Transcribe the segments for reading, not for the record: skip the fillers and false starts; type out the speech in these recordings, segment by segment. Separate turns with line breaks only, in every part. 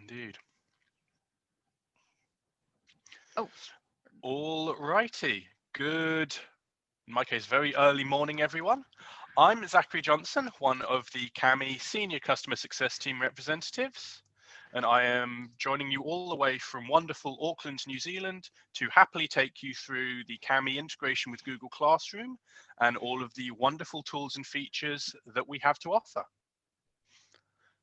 Indeed.
Oh,
All righty. Good, in my case, very early morning, everyone. I'm Zachary Johnson, one of the CAMI Senior Customer Success Team representatives, and I am joining you all the way from wonderful Auckland, New Zealand, to happily take you through the CAMI integration with Google Classroom and all of the wonderful tools and features that we have to offer.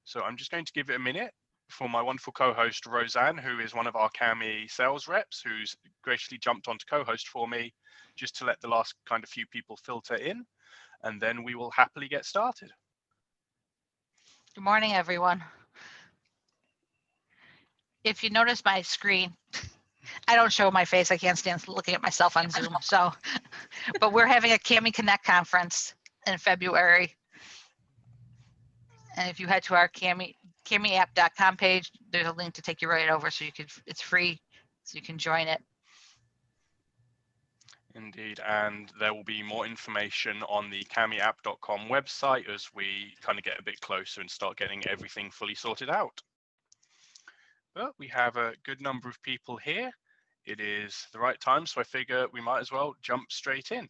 So I'm just going to give it a minute for my wonderful co-host Roseanne, who is one of our CAMI sales reps, who's graciously jumped on to co-host for me, just to let the last kind of few people filter in, and then we will happily get started.
good morning, everyone. If you notice my screen, I don't show my face. I can't stand looking at myself on Zoom. So, but we're having a CAMI Connect conference in February. And if you head to our CAMIapp.com page, there's a link to take you right over, so you could. It's free, so you can join it.
Indeed, and there will be more information on the camiapp.com website as we kind of get a bit closer and start getting everything fully sorted out. But we have a good number of people here. It is the right time, so I figure we might as well jump straight in.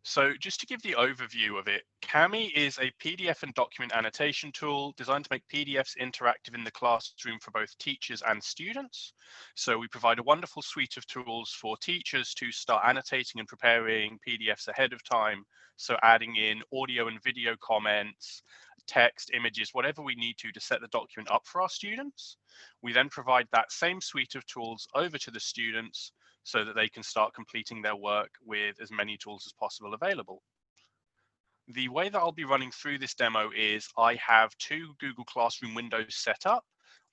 So just to give the overview of it, CAMI is a PDF and document annotation tool designed to make PDFs interactive in the classroom for both teachers and students. So we provide a wonderful suite of tools for teachers to start annotating and preparing PDFs ahead of time. So adding in audio and video comments, text, images, whatever we need to set the document up for our students. We then provide that same suite of tools over to the students so that they can start completing their work with as many tools as possible available. The way that I'll be running through this demo is I have two Google Classroom windows set up.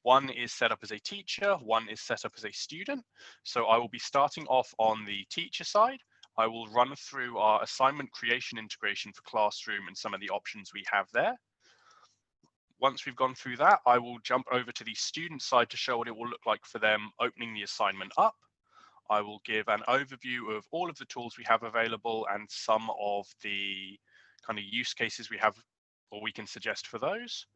One is set up as a teacher, one is set up as a student. So I will be starting off on the teacher side. I will run through our assignment creation integration for Classroom and some of the options we have there. Once we've gone through that, I will jump over to the student side to show what it will look like for them opening the assignment up. I will give an overview of all of the tools we have available and some of the kind of use cases we have or we can suggest for those.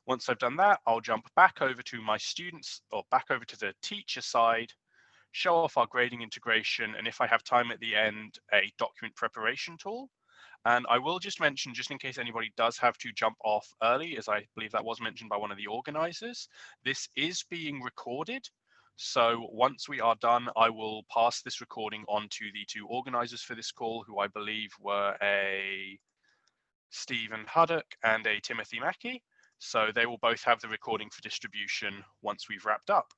Once I've done that, I'll jump back over to my students or back over to the teacher side, show off our grading integration, and if I have time at the end, a document preparation tool. And I will just mention, just in case anybody does have to jump off early, as I believe that was mentioned by one of the organizers, this is being recorded. So once we are done, I will pass this recording on to the two organizers for this call, who I believe were a Stephen Huddock and a Timothy Mackey. So they will both have the recording for distribution once we've wrapped up.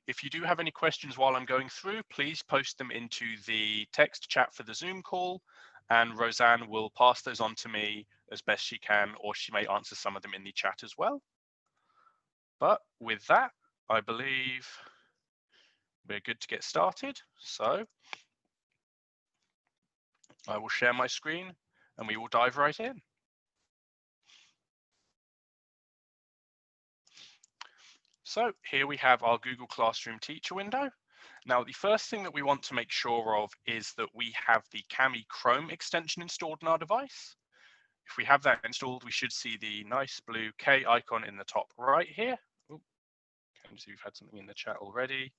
If you do have any questions while I'm going through, please post them into the text chat for the Zoom call, and Roseanne will pass those on to me as best she can, or she may answer some of them in the chat as well. But with that, I believe we're good to get started. So I will share my screen and we will dive right in. So here we have our Google Classroom teacher window. Now, the first thing that we want to make sure of is that we have the CAMI Chrome extension installed on our device. If we have that installed, we should see the nice blue K icon in the top right here. Can see we've had something in the chat already.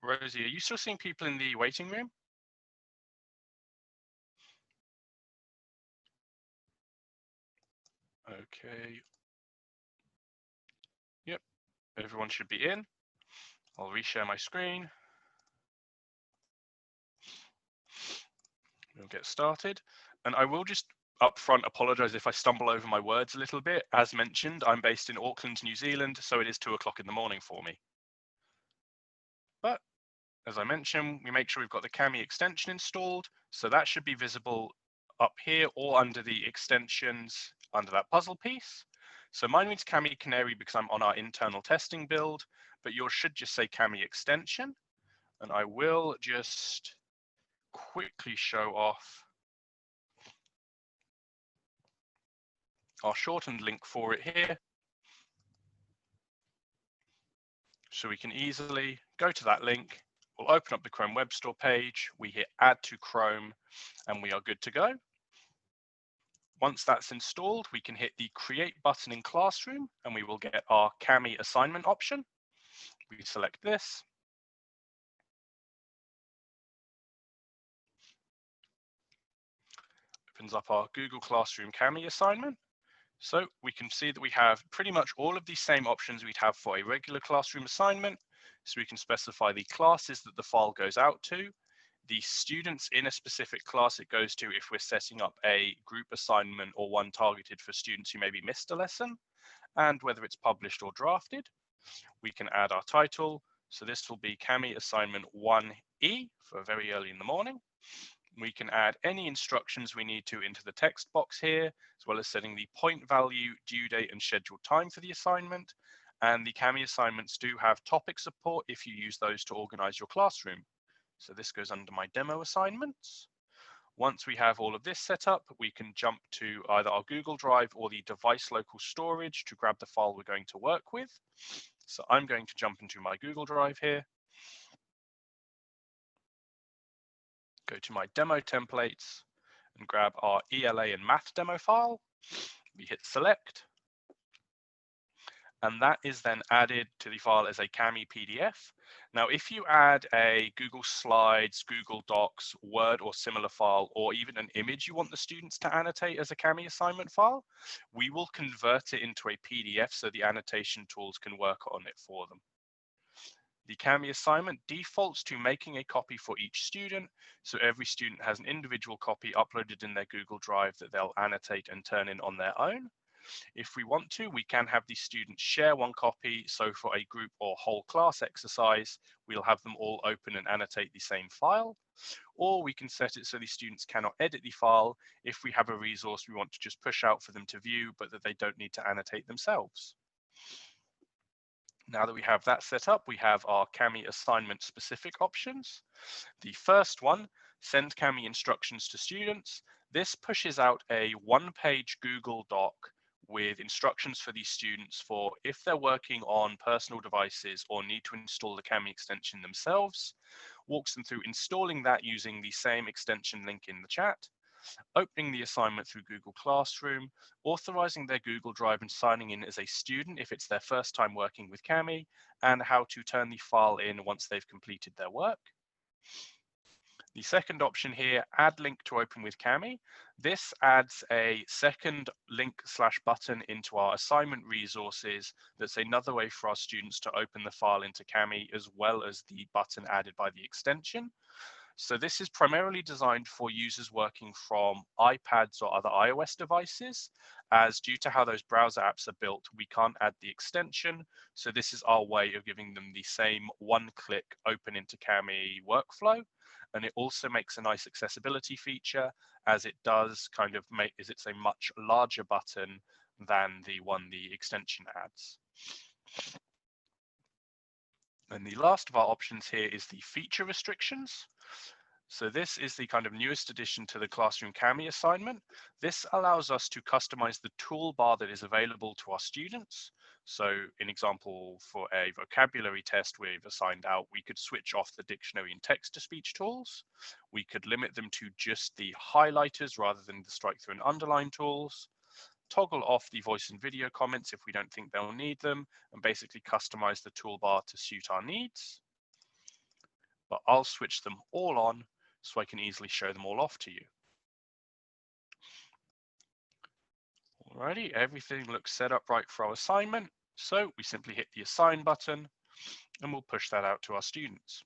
Rosie, are you still seeing people in the waiting room? Okay. Yep, everyone should be in. I'll reshare my screen. We'll get started. And I will just upfront apologize if I stumble over my words a little bit. As mentioned, I'm based in Auckland, New Zealand, so it is 2 o'clock in the morning for me. But as I mentioned, we make sure we've got the CAMI extension installed. So that should be visible up here or under the extensions under that puzzle piece. So mine reads CAMI Canary because I'm on our internal testing build, but yours should just say CAMI extension. And I will just quickly show off our shortened link for it here. So we can easily go to that link. We'll open up the Chrome Web Store page. We hit Add to Chrome, and we are good to go. Once that's installed, we can hit the Create button in Classroom, and we will get our Kami assignment option. We select this. Opens up our Google Classroom Kami assignment. So we can see that we have pretty much all of these same options we'd have for a regular classroom assignment. So we can specify the classes that the file goes out to, the students in a specific class it goes to if we're setting up a group assignment or one targeted for students who maybe missed a lesson, and whether it's published or drafted. We can add our title. So this will be Kami assignment 1E for very early in the morning. We can add any instructions we need to into the text box here, as well as setting the point value, due date, and scheduled time for the assignment. And the Kami assignments do have topic support if you use those to organize your classroom. So this goes under my demo assignments. Once we have all of this set up, we can jump to either our Google Drive or the device local storage to grab the file we're going to work with. So I'm going to jump into my Google Drive here. Go to my demo templates and grab our ELA and math demo file. We hit select. And that is then added to the file as a Kami PDF. Now, if you add a Google Slides, Google Docs, Word or similar file, or even an image you want the students to annotate as a Kami assignment file, we will convert it into a PDF so the annotation tools can work on it for them. The Kami assignment defaults to making a copy for each student, so every student has an individual copy uploaded in their Google Drive that they'll annotate and turn in on their own. If we want to, we can have the students share one copy, so for a group or whole class exercise, we'll have them all open and annotate the same file, or we can set it so the students cannot edit the file if we have a resource we want to just push out for them to view, but that they don't need to annotate themselves. Now that we have that set up, we have our Kami assignment specific options. The first one, send Kami instructions to students. This pushes out a one-page Google Doc with instructions for these students for if they're working on personal devices or need to install the Kami extension themselves, walks them through installing that using the same extension link in the chat, opening the assignment through Google Classroom, authorizing their Google Drive and signing in as a student if it's their first time working with Kami, and how to turn the file in once they've completed their work. The second option here, add link to open with Kami. This adds a second link/button into our assignment resources. That's another way for our students to open the file into Kami, as well as the button added by the extension. So this is primarily designed for users working from iPads or other iOS devices, as due to how those browser apps are built, we can't add the extension. So this is our way of giving them the same one-click open into Kami workflow. And it also makes a nice accessibility feature, as it does kind of make, as it's a much larger button than the one the extension adds. And the last of our options here is the feature restrictions. So this is the kind of newest addition to the Classroom Kami assignment. This allows us to customize the toolbar that is available to our students. So in example, for a vocabulary test we've assigned out, we could switch off the dictionary and text-to-speech tools. We could limit them to just the highlighters rather than the strike through and underline tools. Toggle off the voice and video comments if we don't think they'll need them, and basically customize the toolbar to suit our needs. But I'll switch them all on so I can easily show them all off to you. Alrighty, everything looks set up right for our assignment. So we simply hit the assign button and we'll push that out to our students.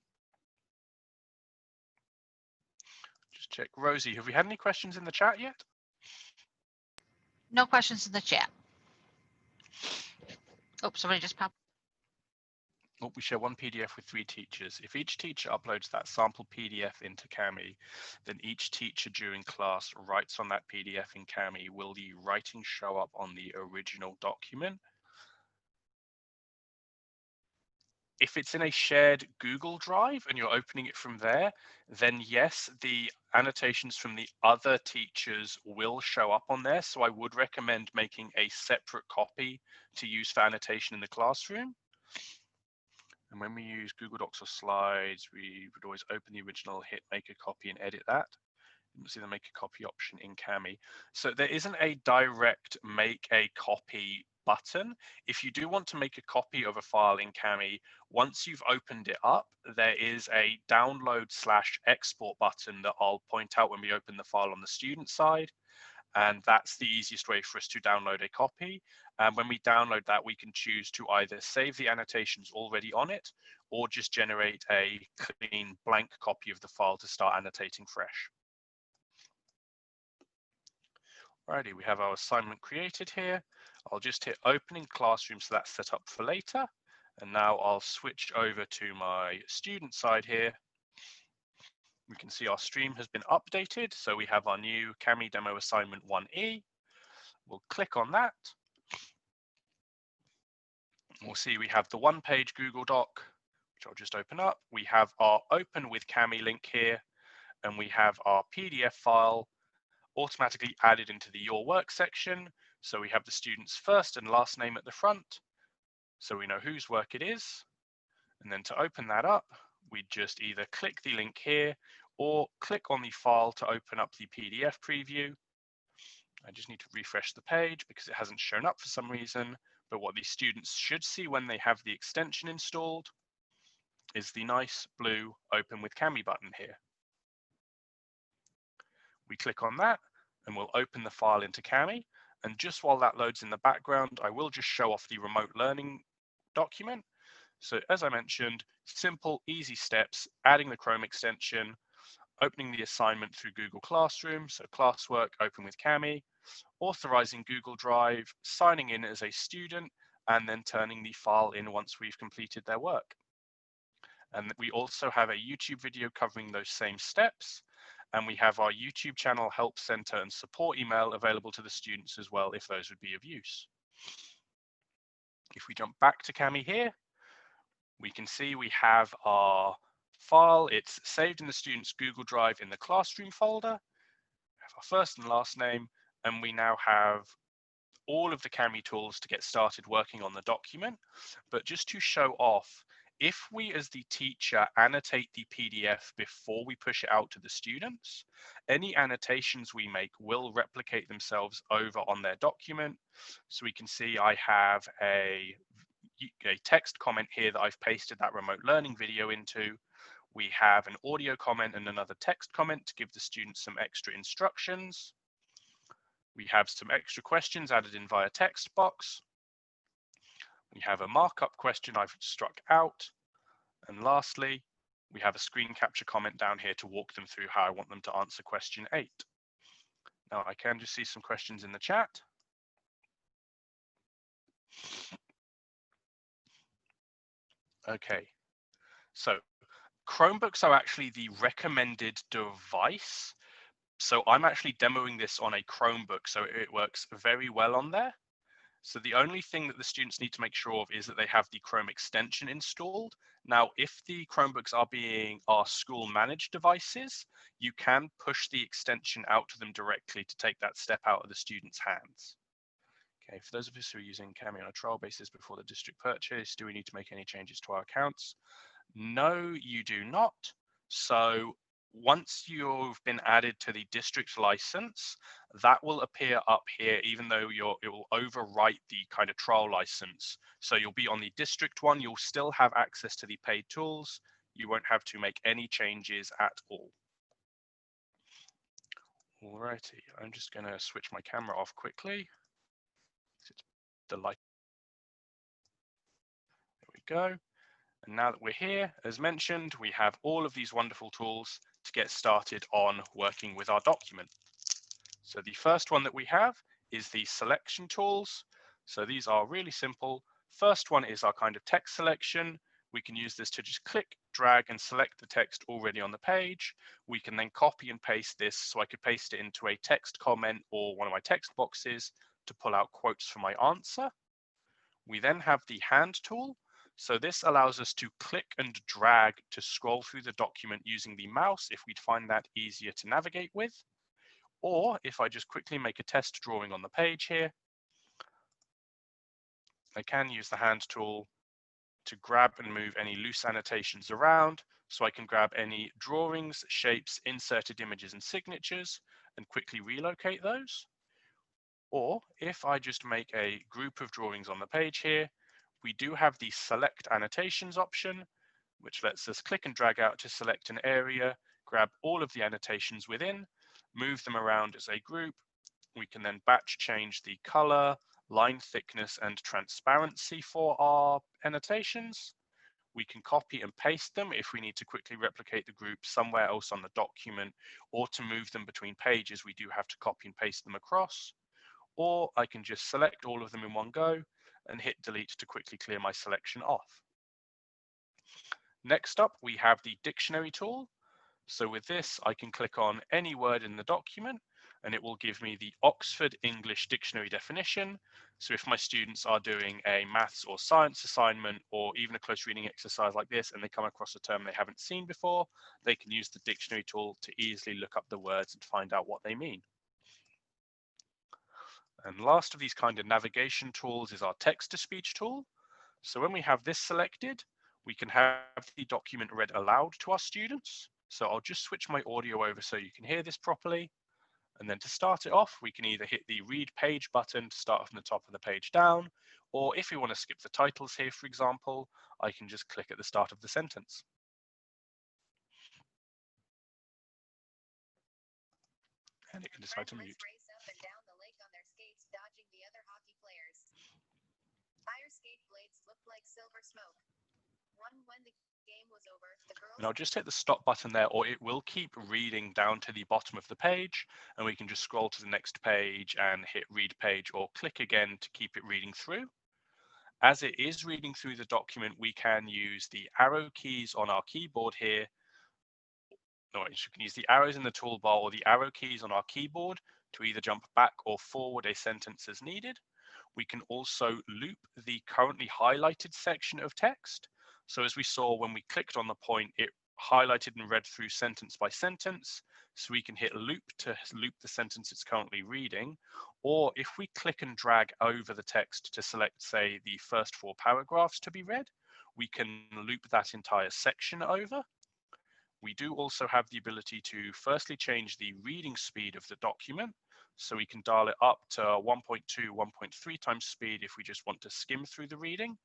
Just check, Rosie, have we had any questions in the chat yet?
No questions in the chat. Oh, somebody just popped.
Oh, we share one PDF with 3 teachers. If each teacher uploads that sample PDF into Kami, then each teacher during class writes on that PDF in Kami. Will the writing show up on the original document? If it's in a shared Google Drive and you're opening it from there, then yes, the annotations from the other teachers will show up on there. So I would recommend making a separate copy to use for annotation in the classroom. And when we use Google Docs or Slides, we would always open the original, hit make a copy and edit that. See the make a copy option in Kami. So there isn't a direct make a copy button. If you do want to make a copy of a file in Kami, once you've opened it up, there is a download/export button that I'll point out when we open the file on the student side. And that's the easiest way for us to download a copy. And when we download that, we can choose to either save the annotations already on it or just generate a clean blank copy of the file to start annotating fresh. Alrighty, we have our assignment created here. I'll just hit open in Classroom so that's set up for later. And now I'll switch over to my student side here. We can see our stream has been updated. So we have our new Kami demo assignment 1E. We'll click on that. We'll see we have the one-page Google Doc, which I'll just open up. We have our Open with Kami link here, and we have our PDF file automatically added into the Your Work section. So we have the student's first and last name at the front, so we know whose work it is. And then to open that up, we just either click the link here or click on the file to open up the PDF preview. I just need to refresh the page because it hasn't shown up for some reason. But what these students should see when they have the extension installed is the nice blue Open with Kami button here. We click on that and we'll open the file into Kami. And just while that loads in the background, I will just show off the remote learning document. So as I mentioned, simple, easy steps, adding the Chrome extension, opening the assignment through Google Classroom, so classwork, open with Kami, authorizing Google Drive, signing in as a student, and then turning the file in once we've completed their work. And we also have a YouTube video covering those same steps. And we have our YouTube channel, Help Center, and support email available to the students as well, if those would be of use. If we jump back to Kami here, we can see we have our file. It's saved in the student's Google Drive in the Classroom folder. We have our first and last name, and we now have all of the Kami tools to get started working on the document. But just to show off, if we as the teacher annotate the PDF before we push it out to the students, any annotations we make will replicate themselves over on their document. So we can see I have a text comment here that I've pasted that remote learning video into. We have an audio comment and another text comment to give the students some extra instructions. We have some extra questions added in via text box. We have a markup question I've struck out. And lastly, we have a screen capture comment down here to walk them through how I want them to answer question 8. Now I can just see some questions in the chat. Okay, so Chromebooks are actually the recommended device. So I'm actually demoing this on a Chromebook, so it works very well on there. So the only thing that the students need to make sure of is that they have the Chrome extension installed. Now, if the Chromebooks are school managed devices, you can push the extension out to them directly to take that step out of the student's hands. Okay, for those of us who are using Kami on a trial basis before the district purchase, do we need to make any changes to our accounts? No, you do not. So once you've been added to the district license, that will appear up here, even though it will overwrite the kind of trial license. So you'll be on the district one, you'll still have access to the paid tools. You won't have to make any changes at all. Alrighty, I'm just gonna switch my camera off quickly. The light. There we go. And now that we're here, as mentioned, we have all of these wonderful tools to get started on working with our document. So the first one that we have is the selection tools. So these are really simple. First one is our kind of text selection. We can use this to just click, drag, and select the text already on the page. We can then copy and paste this. So I could paste it into a text comment or one of my text boxes to pull out quotes for my answer. We then have the hand tool. So this allows us to click and drag to scroll through the document using the mouse if we'd find that easier to navigate with. Or if I just quickly make a test drawing on the page here, I can use the hand tool to grab and move any loose annotations around, so I can grab any drawings, shapes, inserted images and signatures and quickly relocate those. Or if I just make a group of drawings on the page here, we do have the select annotations option, which lets us click and drag out to select an area, grab all of the annotations within, move them around as a group. We can then batch change the color, line thickness, and transparency for our annotations. We can copy and paste them if we need to quickly replicate the group somewhere else on the document, or to move them between pages, we do have to copy and paste them across. Or I can just select all of them in one go and hit delete to quickly clear my selection off. Next up, we have the dictionary tool. So with this, I can click on any word in the document and it will give me the Oxford English Dictionary definition. So if my students are doing a maths or science assignment or even a close reading exercise like this and they come across a term they haven't seen before, they can use the dictionary tool to easily look up the words and find out what they mean. And last of these kind of navigation tools is our text-to-speech tool. So when we have this selected, we can have the document read aloud to our students. So I'll just switch my audio over so you can hear this properly. And then to start it off, we can either hit the read page button to start from the top of the page down, or if we want to skip the titles here, for example, I can just click at the start of the sentence. And it can decide to mute. And I'll just hit the stop button there, or it will keep reading down to the bottom of the page, and we can just scroll to the next page and hit read page or click again to keep it reading through. As it is reading through the document, we can use the arrow keys on our keyboard here. No, you can use the arrows in the toolbar or the arrow keys on our keyboard to either jump back or forward a sentence as needed. We can also loop the currently highlighted section of text. So as we saw when we clicked on the point, it highlighted and read through sentence by sentence. So we can hit loop to loop the sentence it's currently reading. Or if we click and drag over the text to select, say, the first 4 paragraphs to be read, we can loop that entire section over. We do also have the ability to firstly change the reading speed of the document. So we can dial it up to 1.2, 1.3 times speed if we just want to skim through the reading,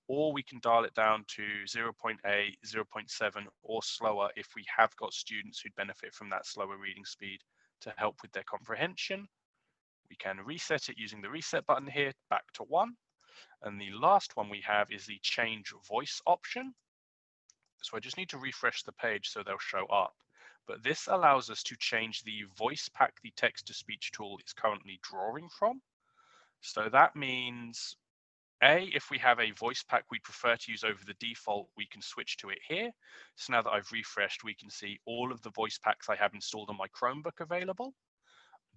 or we can dial it down to 0.8, 0.7 or slower if we have got students who'd benefit from that slower reading speed to help with their comprehension. We can reset it using the reset button here back to 1. And the last one we have is the change voice option. So I just need to refresh the page so they'll show up. But this allows us to change the voice pack the text-to-speech tool is currently drawing from. So that means, if we have a voice pack we prefer to use over the default, we can switch to it here. So now that I've refreshed, we can see all of the voice packs I have installed on my Chromebook available.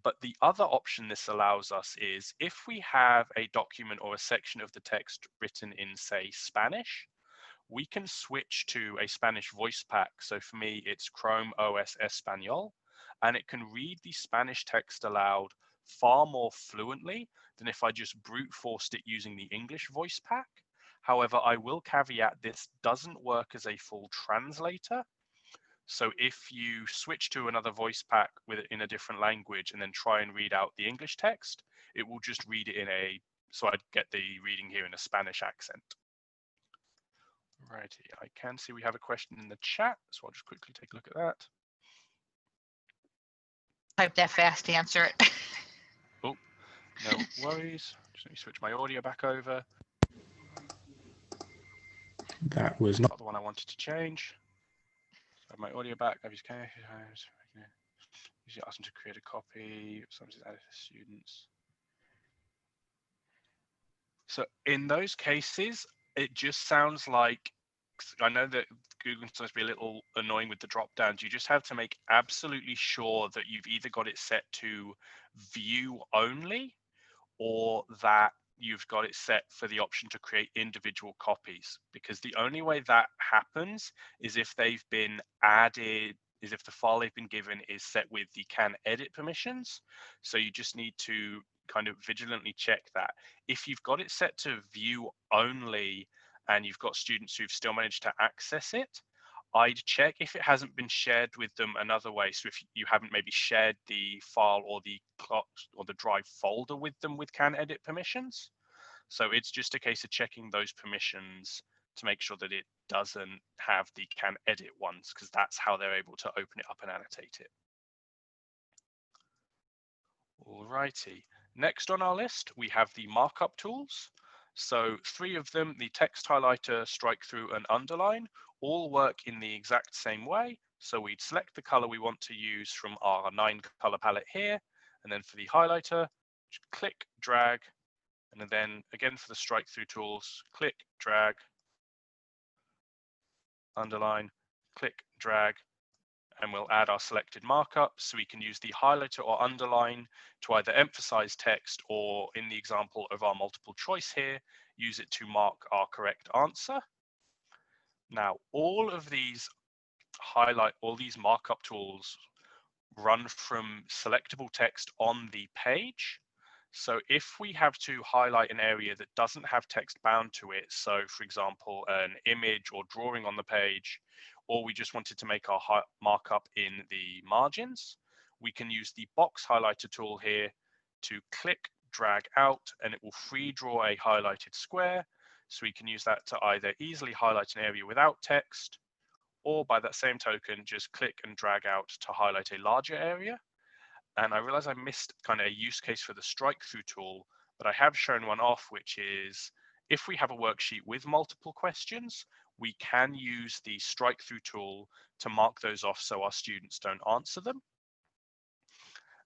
But the other option this allows us is if we have a document or a section of the text written in, say, Spanish, we can switch to a Spanish voice pack. So for me, it's Chrome OS Español, and it can read the Spanish text aloud far more fluently than if I just brute forced it using the English voice pack. However, I will caveat this doesn't work as a full translator. So if you switch to another voice pack in a different language and then try and read out the English text, it will just read it so I'd get the reading here in a Spanish accent. Righty, I can see we have a question in the chat, so I'll just quickly take a look at that.
Type that fast to answer it.
Oh, no worries. Just let me switch my audio back over.
That was not
the one I wanted to change. So I have my audio back. I've just usually ask them to create a copy. Sometimes added for students. So in those cases, it just sounds like, I know that Google can sometimes be a little annoying with the drop downs. You just have to make absolutely sure that you've either got it set to view only, or that you've got it set for the option to create individual copies, because the only way that happens is if they've been added, is if the file they've been given is set with the can edit permissions. So you just need to kind of vigilantly check that. If you've got it set to view only and you've got students who've still managed to access it, I'd check if it hasn't been shared with them another way. So if you haven't maybe shared the file or the drive folder with them with can edit permissions. So it's just a case of checking those permissions to make sure that it doesn't have the can edit ones, because that's how they're able to open it up and annotate it. Alrighty, next on our list, we have the markup tools. So 3 of them, the text highlighter, strike through, and underline, all work in the exact same way. So we'd select the color we want to use from our 9 color palette here. And then for the highlighter, click, drag, and then again for the strike through tools, click, drag, underline, click, drag, and we'll add our selected markup. So we can use the highlighter or underline to either emphasize text, or in the example of our multiple choice here, use it to mark our correct answer. Now, all these markup tools run from selectable text on the page. So if we have to highlight an area that doesn't have text bound to it, so for example, an image or drawing on the page, or we just wanted to make our markup in the margins, we can use the box highlighter tool here to click, drag out, and it will free draw a highlighted square. So we can use that to either easily highlight an area without text, or by that same token, just click and drag out to highlight a larger area. And I realize I missed kind of a use case for the strike through tool, but I have shown one off, which is if we have a worksheet with multiple questions, we can use the strike through tool to mark those off so our students don't answer them.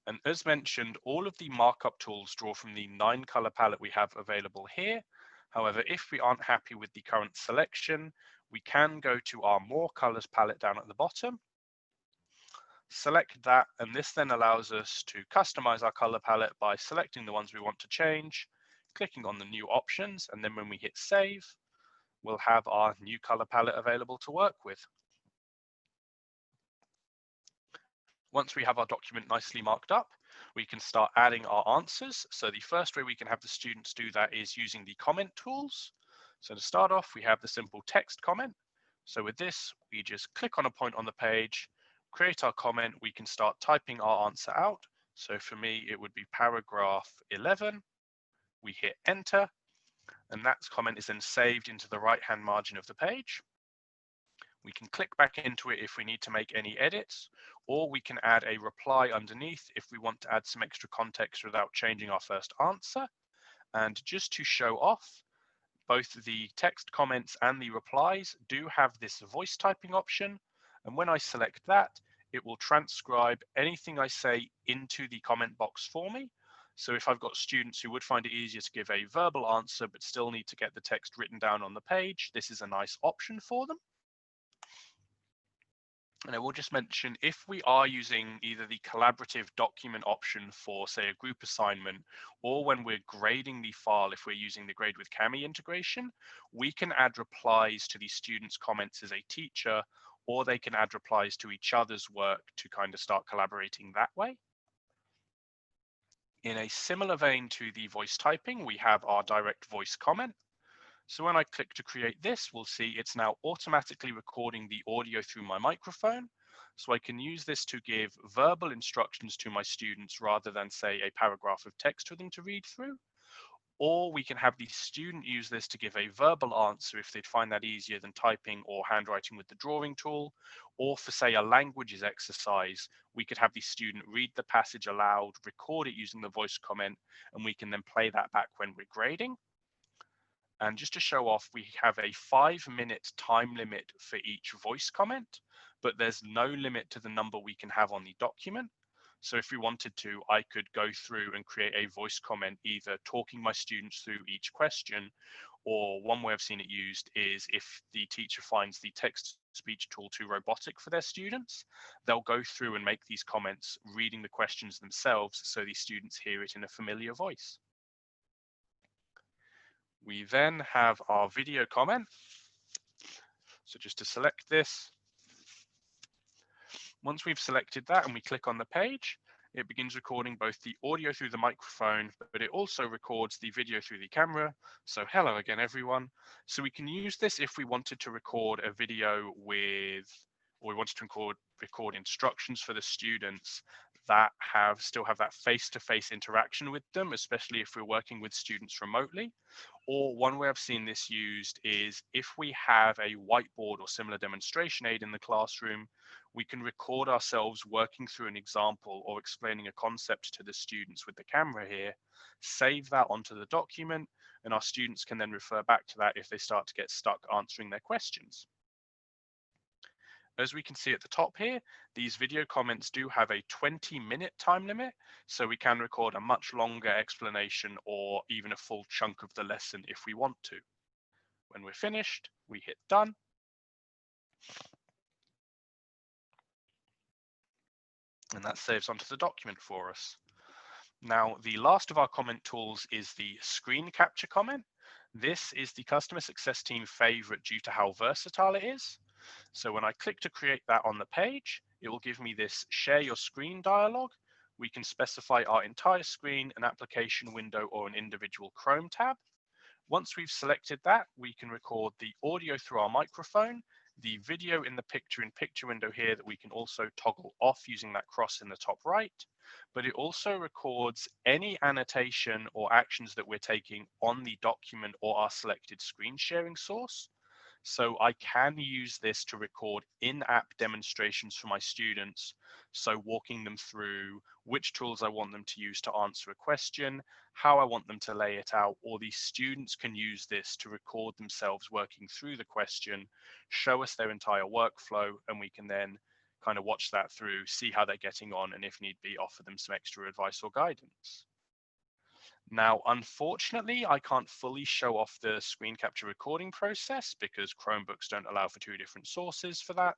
And as mentioned, all of the markup tools draw from the 9 color palette we have available here. However, if we aren't happy with the current selection, we can go to our more colors palette down at the bottom, select that, and this then allows us to customize our color palette by selecting the ones we want to change, clicking on the new options, and then when we hit save, we'll have our new color palette available to work with. Once we have our document nicely marked up, we can start adding our answers. So the first way we can have the students do that is using the comment tools. So to start off, we have the simple text comment. So with this, we just click on a point on the page, create our comment, we can start typing our answer out. So for me, it would be paragraph 11. We hit enter, and that comment is then saved into the right-hand margin of the page. We can click back into it if we need to make any edits, or we can add a reply underneath if we want to add some extra context without changing our first answer. And just to show off, both the text comments and the replies do have this voice typing option. And when I select that, it will transcribe anything I say into the comment box for me. So if I've got students who would find it easier to give a verbal answer but still need to get the text written down on the page, this is a nice option for them. And I will just mention, if we are using either the collaborative document option for, say, a group assignment, or when we're grading the file, if we're using the Grade with Kami integration, we can add replies to the students' comments as a teacher, or they can add replies to each other's work to kind of start collaborating that way. In a similar vein to the voice typing, we have our direct voice comment. So when I click to create this, we'll see it's now automatically recording the audio through my microphone. So I can use this to give verbal instructions to my students rather than, say, a paragraph of text for them to read through. Or we can have the student use this to give a verbal answer if they'd find that easier than typing or handwriting with the drawing tool. Or for, say, a languages exercise, we could have the student read the passage aloud, record it using the voice comment, and we can then play that back when we're grading. And just to show off, we have a 5-minute time limit for each voice comment, but there's no limit to the number we can have on the document. So if we wanted to, I could go through and create a voice comment, either talking my students through each question, or one way I've seen it used is if the teacher finds the text-to-speech tool too robotic for their students, they'll go through and make these comments, reading the questions themselves so the students hear it in a familiar voice. We then have our video comment. So just to select this, once we've selected that and we click on the page, It begins recording both the audio through the microphone, but it also records the video through the camera. So hello again, everyone. So we can use this if we wanted to record a video with, or we wanted to record instructions for the students that still have that face-to-face interaction with them, especially if we're working with students remotely. Or one way I've seen this used is if we have a whiteboard or similar demonstration aid in the classroom, we can record ourselves working through an example or explaining a concept to the students with the camera here, save that onto the document, and our students can then refer back to that if they start to get stuck answering their questions. As we can see at the top here, these video comments do have a 20-minute time limit, so we can record a much longer explanation or even a full chunk of the lesson if we want to. When we're finished, we hit done. And that saves onto the document for us. Now, the last of our comment tools is the screen capture comment. This is the customer success team favorite due to how versatile it is. So when I click to create that on the page, it will give me this share your screen dialog. We can specify our entire screen, an application window, or an individual Chrome tab. Once we've selected that, we can record the audio through our microphone, the video in the picture-in-picture window here that we can also toggle off using that cross in the top right, but it also records any annotation or actions that we're taking on the document or our selected screen sharing source. So I can use this to record in-app demonstrations for my students. So walking them through which tools I want them to use to answer a question, how I want them to lay it out, or the students can use this to record themselves working through the question, show us their entire workflow, and we can then kind of watch that through, see how they're getting on, and if need be, offer them some extra advice or guidance. Now, unfortunately, I can't fully show off the screen capture recording process because Chromebooks don't allow for two different sources for that.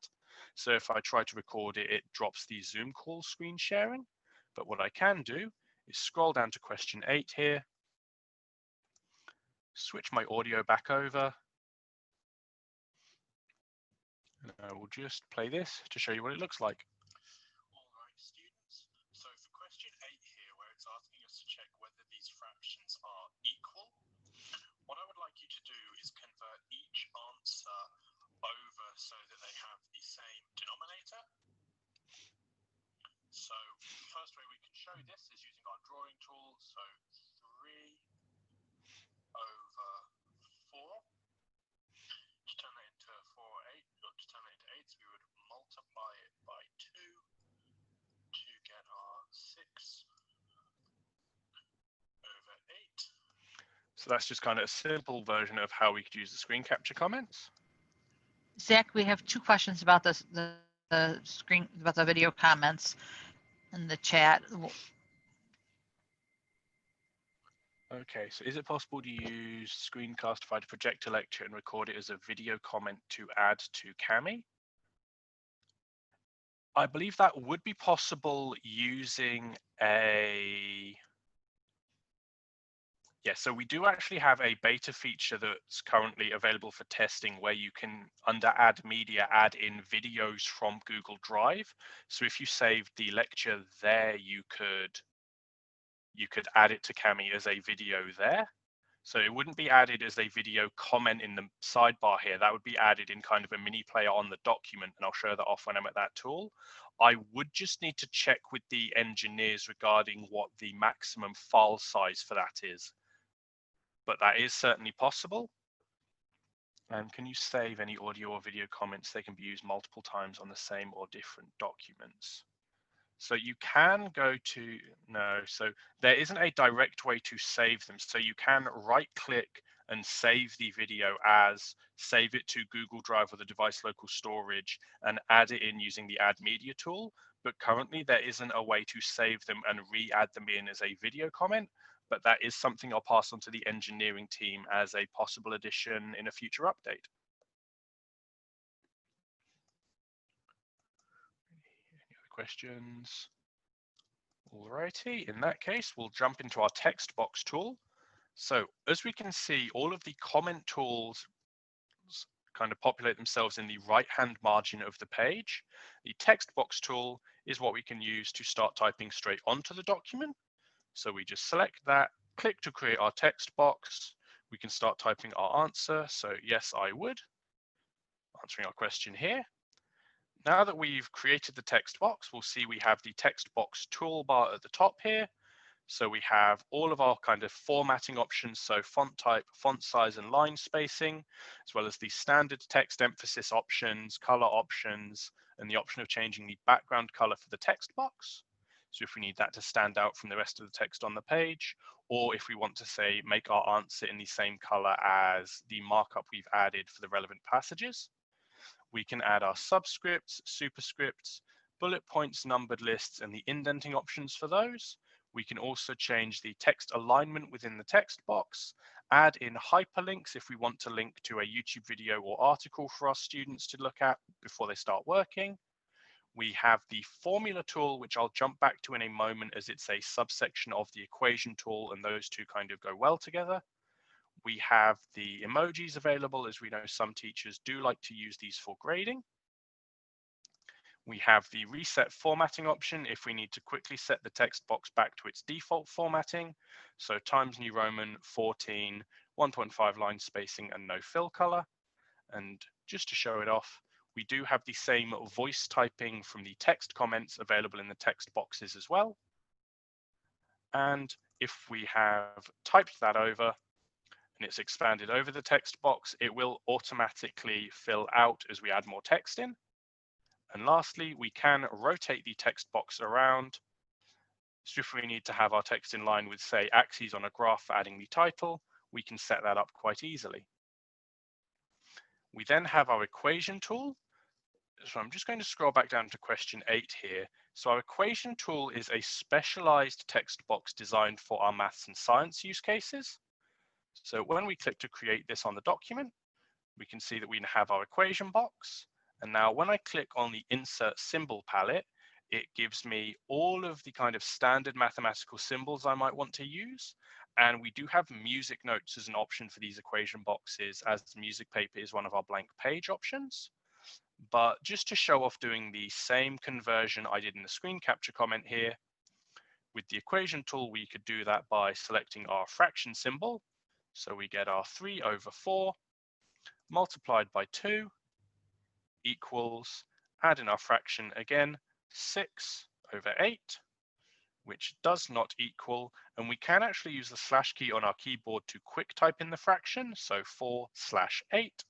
So if I try to record it, it drops the Zoom call screen sharing. But what I can do is scroll down to question 8 here, switch my audio back over, and I will just play this to show you what it looks like. All right, students. So for question 8 here, where it's asking us to check whether these fractions are equal, what I would like you to do is convert each answer over so that they have the same denominator. So the first way we can show this is using our drawing tool. So 3 over 4. To turn that into 4 or 8, or to turn that into 8s, we would multiply it by 2 to get our 6 over 8. So that's just kind of a simple version of how we could use the screen capture comments.
Zach, we have two questions about this, the screen, about the video comments in the chat.
Okay, so is it possible to use Screencastify to project a lecture and record it as a video comment to add to Kami? I believe that would be possible using a... Yeah, so we do actually have a beta feature that's currently available for testing where you can, under Add Media, add in videos from Google Drive. So if you saved the lecture there, you could add it to Kami as a video there. So it wouldn't be added as a video comment in the sidebar here. That would be added in kind of a mini player on the document, and I'll show that off when I'm at that tool. I would just need to check with the engineers regarding what the maximum file size for that is. But that is certainly possible. And can you save any audio or video comments? They can be used multiple times on the same or different documents. So you can go to, no, so there isn't a direct way to save them. So you can right click and save the video as, save it to Google Drive or the device local storage and add it in using the Add Media tool. But currently there isn't a way to save them and re-add them in as a video comment. But that is something I'll pass on to the engineering team as a possible addition in a future update. Any other questions? Alrighty, in that case, we'll jump into our text box tool. So as we can see, all of the comment tools kind of populate themselves in the right-hand margin of the page. The text box tool is what we can use to start typing straight onto the document. So we just select that, click to create our text box. We can start typing our answer. So yes, I would, answering our question here. Now that we've created the text box, we'll see we have the text box toolbar at the top here. So we have all of our kind of formatting options, so font type, font size, and line spacing, as well as the standard text emphasis options, color options, and the option of changing the background color for the text box. So if we need that to stand out from the rest of the text on the page, or if we want to say, make our answer in the same color as the markup we've added for the relevant passages. We can add our subscripts, superscripts, bullet points, numbered lists, and the indenting options for those. We can also change the text alignment within the text box, add in hyperlinks if we want to link to a YouTube video or article for our students to look at before they start working. We have the formula tool, which I'll jump back to in a moment as it's a subsection of the equation tool, and those two kind of go well together. We have the emojis available, as we know some teachers do like to use these for grading. We have the reset formatting option if we need to quickly set the text box back to its default formatting. So Times New Roman 14, 1.5 line spacing, and no fill color. And just to show it off, we do have the same voice typing from the text comments available in the text boxes as well. And if we have typed that over, and it's expanded over the text box, it will automatically fill out as we add more text in. And lastly, we can rotate the text box around. So if we need to have our text in line with, say, axes on a graph for adding the title, we can set that up quite easily. We then have our equation tool. So I'm just going to scroll back down to question 8 here. So our equation tool is a specialized text box designed for our maths and science use cases. So when we click to create this on the document, we can see that we have our equation box. And now when I click on the insert symbol palette, it gives me all of the kind of standard mathematical symbols I might want to use. And we do have music notes as an option for these equation boxes, as the music paper is one of our blank page options. But just to show off doing the same conversion I did in the screen capture comment here, with the equation tool, we could do that by selecting our fraction symbol. So we get our 3/4 multiplied by 2 equals, add in our fraction again, 6/8, which does not equal, and we can actually use the slash key on our keyboard to quick type in the fraction, so 4/8.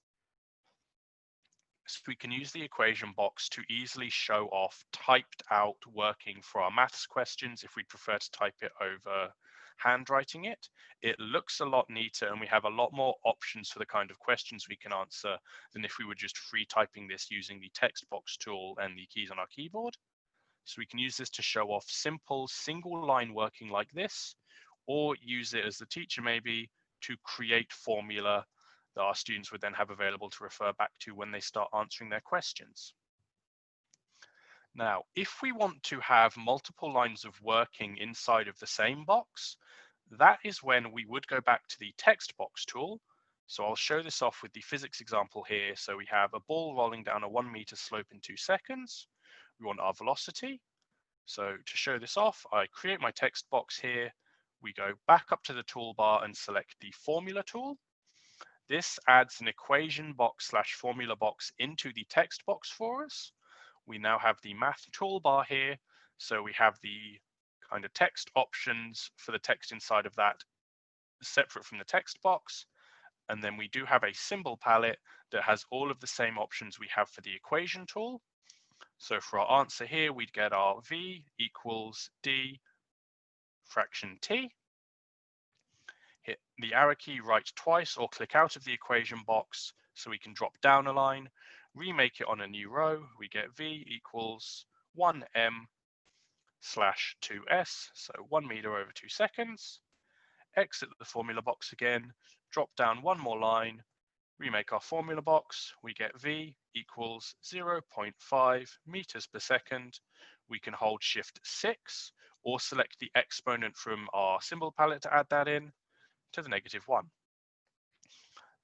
So we can use the equation box to easily show off typed out working for our maths questions if we prefer to type it over handwriting it. It looks a lot neater, and we have a lot more options for the kind of questions we can answer than if we were just free typing this using the text box tool and the keys on our keyboard. So we can use this to show off simple single line working like this, or use it as the teacher maybe to create formula that our students would then have available to refer back to when they start answering their questions. Now, if we want to have multiple lines of working inside of the same box, that is when we would go back to the text box tool. So I'll show this off with the physics example here. So we have a ball rolling down a 1 meter slope in 2 seconds. We want our velocity. So to show this off, I create my text box here. We go back up to the toolbar and select the formula tool. This adds an equation box / formula box into the text box for us. We now have the math toolbar here. So we have the kind of text options for the text inside of that separate from the text box. And then we do have a symbol palette that has all of the same options we have for the equation tool. So for our answer here, we'd get our V equals D fraction T. Hit the arrow key right twice or click out of the equation box so we can drop down a line, remake it on a new row. We get V equals 1m/2s, so 1 meter over 2 seconds. Exit the formula box again, drop down one more line, remake our formula box. We get V equals 0.5 meters per second. We can hold Shift 6 or select the exponent from our symbol palette to add that in to the -1.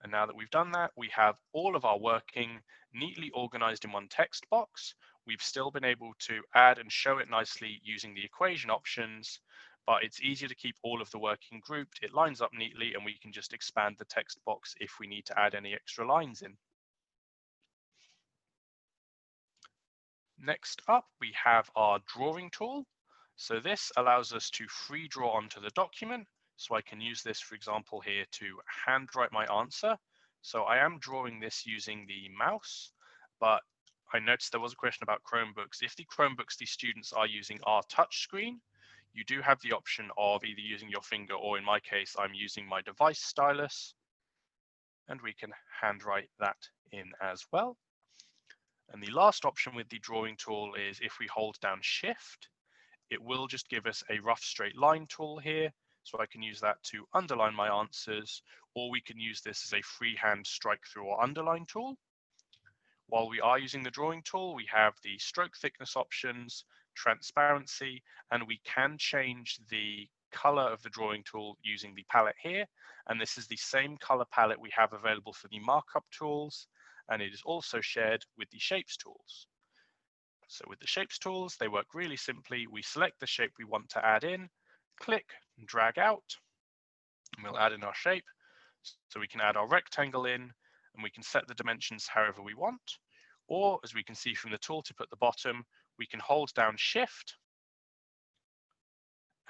And now that we've done that, we have all of our working neatly organized in one text box. We've still been able to add and show it nicely using the equation options, but it's easier to keep all of the working grouped. It lines up neatly and we can just expand the text box if we need to add any extra lines in. Next up, we have our drawing tool. So this allows us to free draw onto the document. So I can use this, for example, here to handwrite my answer. So I am drawing this using the mouse, but I noticed there was a question about Chromebooks. If the Chromebooks the students are using are touchscreen, you do have the option of either using your finger or, in my case, I'm using my device stylus, and we can handwrite that in as well. And the last option with the drawing tool is if we hold down Shift, it will just give us a rough straight line tool here. So I can use that to underline my answers, or we can use this as a freehand strike through or underline tool. While we are using the drawing tool, we have the stroke thickness options, transparency, and we can change the color of the drawing tool using the palette here. And this is the same color palette we have available for the markup tools, and it is also shared with the shapes tools. So with the shapes tools, they work really simply. We select the shape we want to add in, click and drag out, and we'll add in our shape. So we can add our rectangle in, and we can set the dimensions however we want. Or as we can see from the tooltip at the bottom, we can hold down Shift,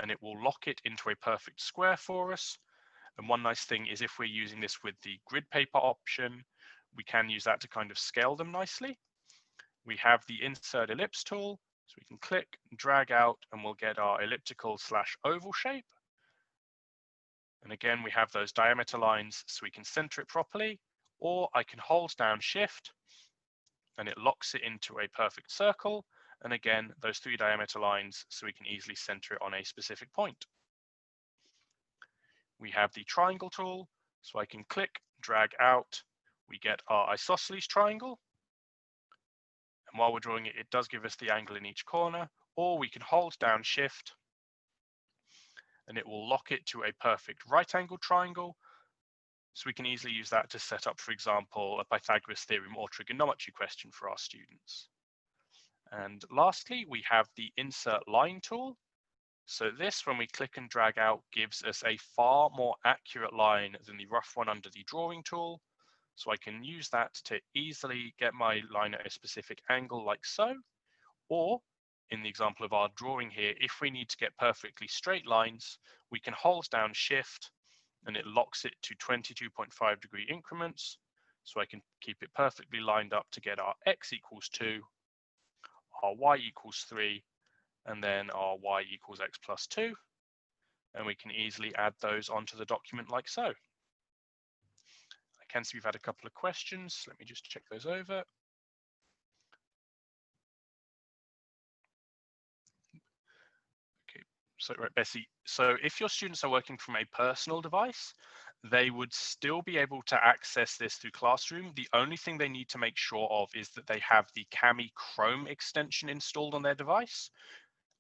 and it will lock it into a perfect square for us. And one nice thing is if we're using this with the grid paper option, we can use that to kind of scale them nicely. We have the insert ellipse tool, so we can click and drag out and we'll get our elliptical/oval shape. And again, we have those diameter lines so we can center it properly, or I can hold down Shift and it locks it into a perfect circle. And again, those 3 diameter lines so we can easily center it on a specific point. We have the triangle tool, so I can click, drag out, we get our isosceles triangle. And while we're drawing it, it does give us the angle in each corner, or we can hold down Shift and it will lock it to a perfect right angle triangle. So we can easily use that to set up, for example, a Pythagoras theorem or trigonometry question for our students. And lastly, we have the insert line tool. So this, when we click and drag out, gives us a far more accurate line than the rough one under the drawing tool. So I can use that to easily get my line at a specific angle like so. Or in the example of our drawing here, if we need to get perfectly straight lines, we can hold down Shift and it locks it to 22.5 degree increments. So I can keep it perfectly lined up to get our X equals 2, our Y equals 3, and then our Y equals X plus 2. And we can easily add those onto the document like so. I can see we've had a couple of questions. Let me just check those over. Okay, so right, Bessie. So if your students are working from a personal device, they would still be able to access this through Classroom. The only thing they need to make sure of is that they have the Kami Chrome extension installed on their device.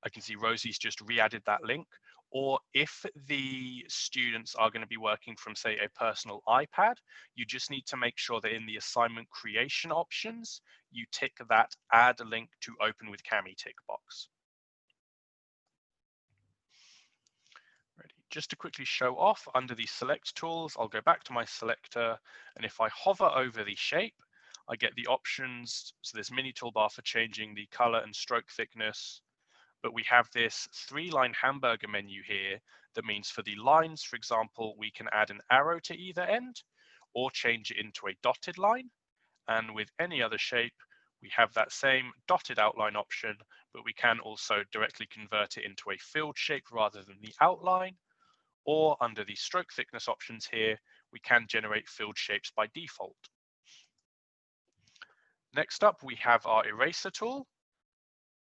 I can see Rosie's just re-added that link. Or if the students are going to be working from, say, a personal iPad, you just need to make sure that in the assignment creation options, you tick that add a link to open with Kami tick box. Ready. Just to quickly show off, under the select tools, I'll go back to my selector, and if I hover over the shape, I get the options. So this mini toolbar for changing the color and stroke thickness. But we have this 3-line hamburger menu here that means for the lines, for example, we can add an arrow to either end or change it into a dotted line. And with any other shape, we have that same dotted outline option, but we can also directly convert it into a filled shape rather than the outline. Or under the stroke thickness options here, we can generate filled shapes by default. Next up, we have our eraser tool.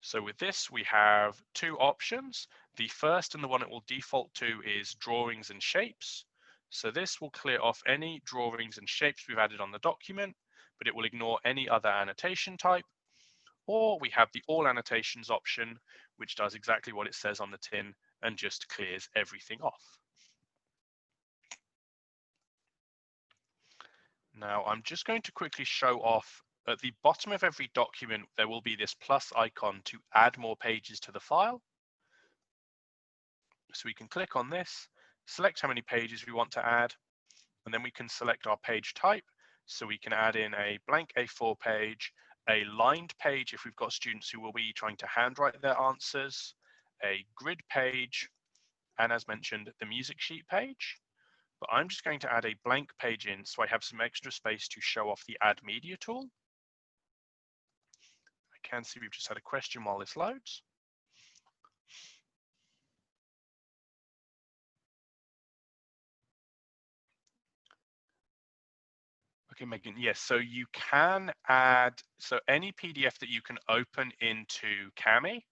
So with this, we have 2 options. The first and the one it will default to is drawings and shapes. So this will clear off any drawings and shapes we've added on the document, but it will ignore any other annotation type. Or we have the all annotations option, which does exactly what it says on the tin and just clears everything off. Now, I'm just going to quickly show off at the bottom of every document, there will be this plus icon to add more pages to the file. So we can click on this, select how many pages we want to add, and then we can select our page type. So we can add in a blank A4 page, a lined page if we've got students who will be trying to handwrite their answers, a grid page, and as mentioned, the music sheet page. But I'm just going to add a blank page in so I have some extra space to show off the Add Media tool. I can see we've just had a question while this loads. Okay, Megan, yes, so you can add, so any PDF that you can open into Kami,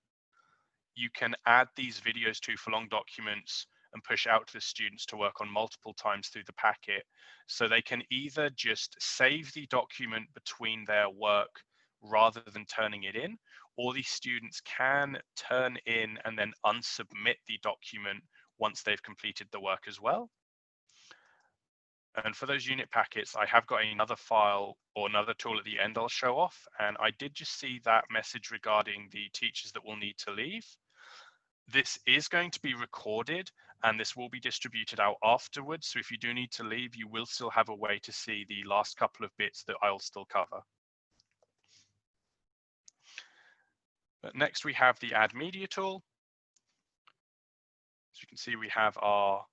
you can add these videos to for long documents and push out to the students to work on multiple times through the packet. So they can either just save the document between their work rather than turning it in, or the students can turn in and then unsubmit the document once they've completed the work as well. And for those unit packets, I have got another file or another tool at the end I'll show off. And I did just see that message regarding the teachers that will need to leave. This is going to be recorded and this will be distributed out afterwards. So if you do need to leave, you will still have a way to see the last couple of bits that I'll still cover. But next we have the Add Media tool. As you can see, we have our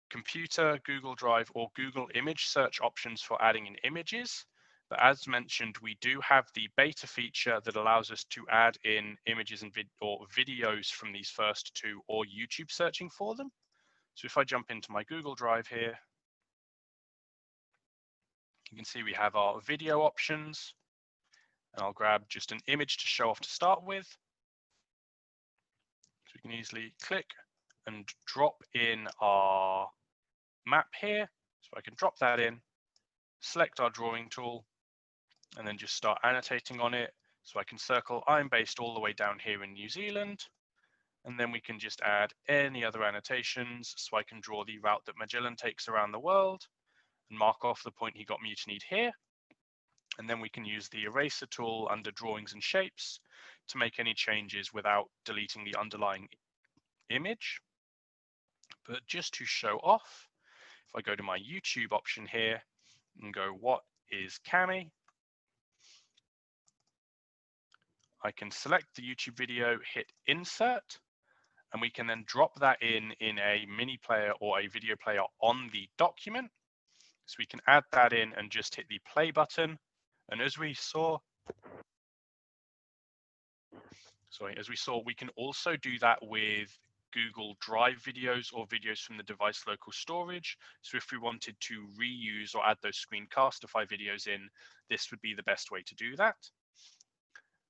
computer, Google Drive, or Google image search options for adding in images. But as mentioned, we do have the beta feature that allows us to add in images and videos from these first two, or YouTube searching for them. So if I jump into my Google Drive here, you can see we have our video options. And I'll grab just an image to show off to start with. So we can easily click and drop in our map here. So I can drop that in, select our drawing tool, and then just start annotating on it. So I can circle I'm based all the way down here in New Zealand. And then we can just add any other annotations. So I can draw the route that Magellan takes around the world and mark off the point he got mutinied here. And then we can use the eraser tool under drawings and shapes to make any changes without deleting the underlying image. But just to show off, if I go to my YouTube option here and go, what is Kami? I can select the YouTube video, hit insert, and we can then drop that in a mini player or a video player on the document. So we can add that in and just hit the play button. And as we saw, we can also do that with Google Drive videos or videos from the device local storage. So if we wanted to reuse or add those Screencastify videos in, this would be the best way to do that.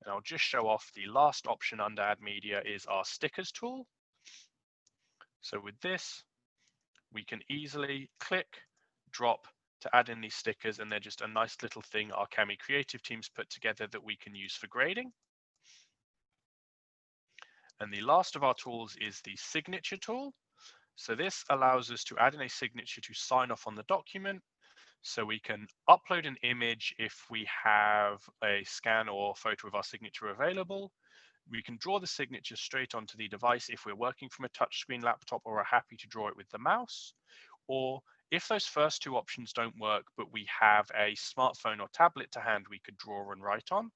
And I'll just show off the last option under Add Media is our stickers tool. So with this, we can easily click, drop to add in these stickers, and they're just a nice little thing our Kami creative teams put together that we can use for grading. And the last of our tools is the signature tool. So this allows us to add in a signature to sign off on the document. So we can upload an image if we have a scan or photo of our signature available. We can draw the signature straight onto the device if we're working from a touchscreen laptop or are happy to draw it with the mouse. Or if those first two options don't work, but we have a smartphone or tablet to hand we could draw and write on,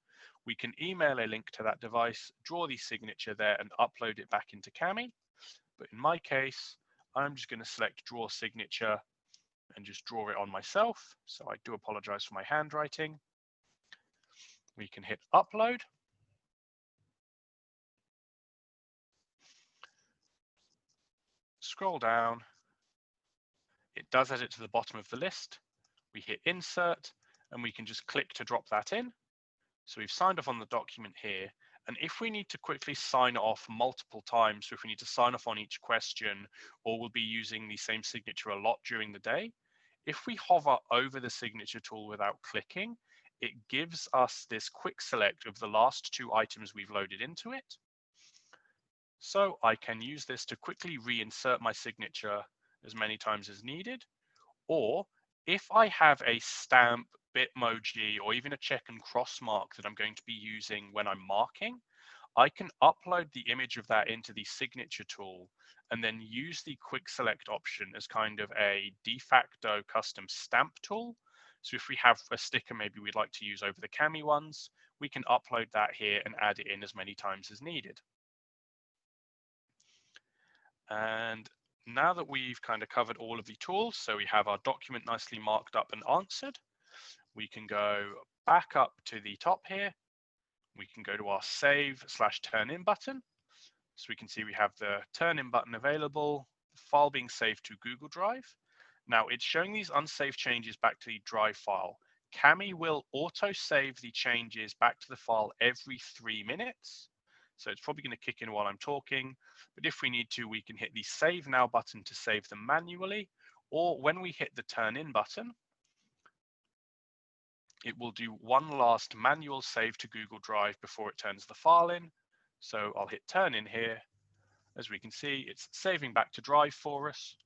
we can email a link to that device, draw the signature there and upload it back into Kami. But in my case, I'm just going to select draw signature and just draw it on myself. So I do apologize for my handwriting. We can hit upload. Scroll down. It does add it to the bottom of the list. We hit insert and we can just click to drop that in. So we've signed off on the document here. And if we need to quickly sign off multiple times, so if we need to sign off on each question, or we'll be using the same signature a lot during the day, if we hover over the signature tool without clicking, it gives us this quick select of the last two items we've loaded into it. So I can use this to quickly reinsert my signature as many times as needed, or if I have a stamp, Bitmoji, or even a check and cross mark that I'm going to be using when I'm marking, I can upload the image of that into the signature tool and then use the quick select option as kind of a de facto custom stamp tool. So if we have a sticker maybe we'd like to use over the Kami ones, we can upload that here and add it in as many times as needed. And now that we've kind of covered all of the tools, so we have our document nicely marked up and answered, we can go back up to the top here. We can go to our save/turn in button. So we can see we have the turn in button available, the file being saved to Google Drive. Now it's showing these unsaved changes back to the Drive file. Kami will auto save the changes back to the file every 3 minutes. So it's probably going to kick in while I'm talking, but if we need to, we can hit the Save Now button to save them manually, or when we hit the Turn In button, it will do one last manual save to Google Drive before it turns the file in. So I'll hit Turn In here. As we can see, it's saving back to Drive for us.